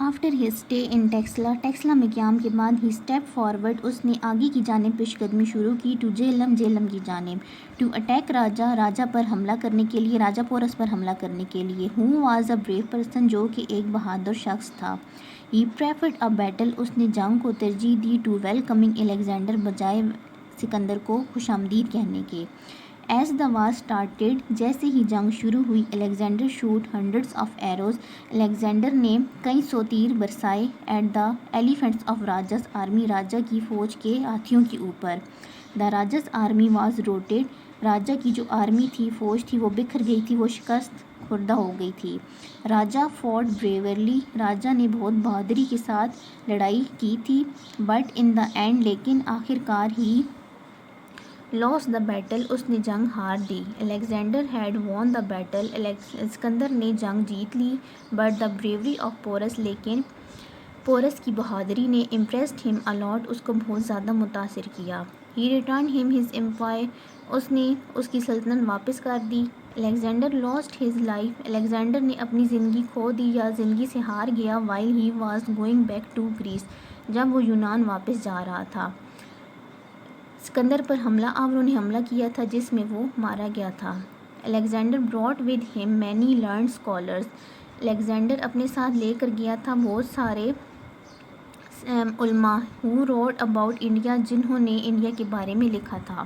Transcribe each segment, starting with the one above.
After his stay in Taxila میں قیام کے بعد ہی اسٹیپ فارورڈ، اس نے آگے کی جانب پیش قدمی شروع کی، ٹو جیلم کی جانب، ٹو اٹیک راجا پر حملہ کرنے کے لیے، راجا پورس پر حملہ کرنے کے لیے، who was a brave person, جو کہ ایک بہادر شخص تھا، ہی پریفرڈ اے بیٹل، اس نے جنگ کو ترجیح دی، ٹو ویلکمنگ الیگزینڈر، بجائے سکندر کو خوش آمدید کہنے کے، ایز دا وار اسٹارٹیڈ، جیسے ہی جنگ شروع ہوئی، Alexander shoot hundreds of arrows, Alexander نے کئی سو تیر برسائے، at the elephants of Raja's army, راجا کی فوج کے ہاتھیوں کے اوپر، the Raja's army was routed, راجا کی جو آرمی تھی، فوج تھی، وہ بکھر گئی تھی، وہ شکست خوردہ ہو گئی تھی، راجا فوٹ بریورلی، راجا نے بہت بہادری کے ساتھ لڑائی کی تھی، بٹ ان دا اینڈ، لیکن آخر کار ہی lost the battle، اس نے جنگ ہار دی، Alexander had won the battle، Sikandar نے جنگ جیت لی، but the bravery of porus، لیکن پورس کی بہادری نے impressed him a lot، اس کو بہت زیادہ متاثر کیا، he returned him his empire، اس نے اس کی سلطنت واپس کر دی، Alexander lost his life، Alexander نے اپنی زندگی کھو دی یا زندگی سے ہار گیا، while he was going back to Greece، جب وہ یونان واپس جا رہا تھا، اسکندر پر حملہ آوروں نے حملہ کیا تھا، جس میں وہ مارا گیا تھا، Alexander brought with him many learned scholars، Alexander اپنے ساتھ لے کر گیا تھا بہت سارے علماء، who wrote about India، جنہوں نے انڈیا کے بارے میں لکھا تھا،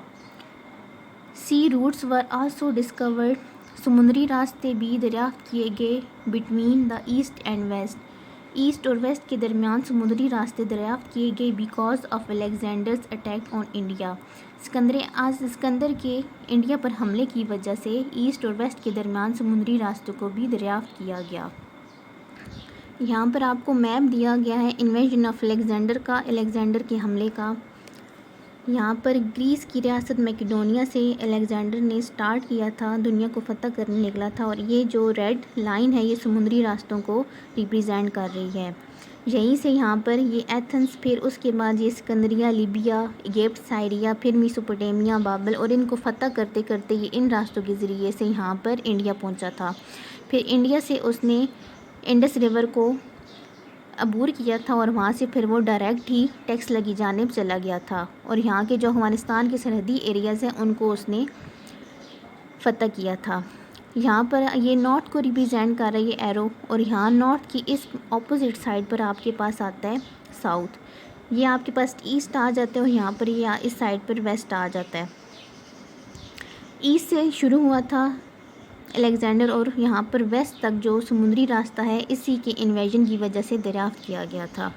sea routes were also discovered، سمندری راستے بھی دریافت کیے گئے، between the east and west، east اور ویسٹ کے درمیان سمندری راستے دریافت کیے گئے، because of Alexander's attack on India, Sikandar کے انڈیا پر حملے کی وجہ سے ایسٹ اور ویسٹ کے درمیان سمندری راستوں کو بھی دریافت کیا گیا۔ یہاں پر آپ کو میپ دیا گیا ہے انویژن آف الیگزینڈر کا، الیگزینڈر کے حملے کا، یہاں پر گریس کی ریاست میکیڈونیا سے الیگزینڈر نے سٹارٹ کیا تھا، دنیا کو فتح کرنے نکلا تھا، اور یہ جو ریڈ لائن ہے یہ سمندری راستوں کو ریپریزینٹ کر رہی ہے، یہیں سے یہاں پر یہ ایتھنس، پھر اس کے بعد یہ اسکندریہ، لیبیا، ایجپٹ، سائریا، پھر میسوپوٹیمیا، بابل، اور ان کو فتح کرتے کرتے یہ ان راستوں کے ذریعے سے یہاں پر انڈیا پہنچا تھا، پھر انڈیا سے اس نے انڈس ریور کو عبور کیا تھا، اور وہاں سے پھر وہ ڈائریکٹ ہی ٹیکسلا کی جانب چلا گیا تھا، اور یہاں کے جو افغانستان کے سرحدی ایریاز ہیں ان کو اس نے فتح کیا تھا۔ یہاں پر یہ نارتھ کو ریپریزینٹ کر رہا ہے یہ ایرو، اور یہاں نارتھ کی اس اپوزٹ سائڈ پر آپ کے پاس آتا ہے ساؤتھ، یہ آپ کے پاس ایسٹ آ جاتا ہے، اور یہاں پر یہ اس سائڈ پر ویسٹ آ جاتا ہے، ایسٹ سے شروع ہوا تھا الیگزینڈر، اور یہاں پر ویسٹ تک جو سمندری راستہ ہے اسی کے انویژن کی وجہ سے دریافت کیا گیا تھا۔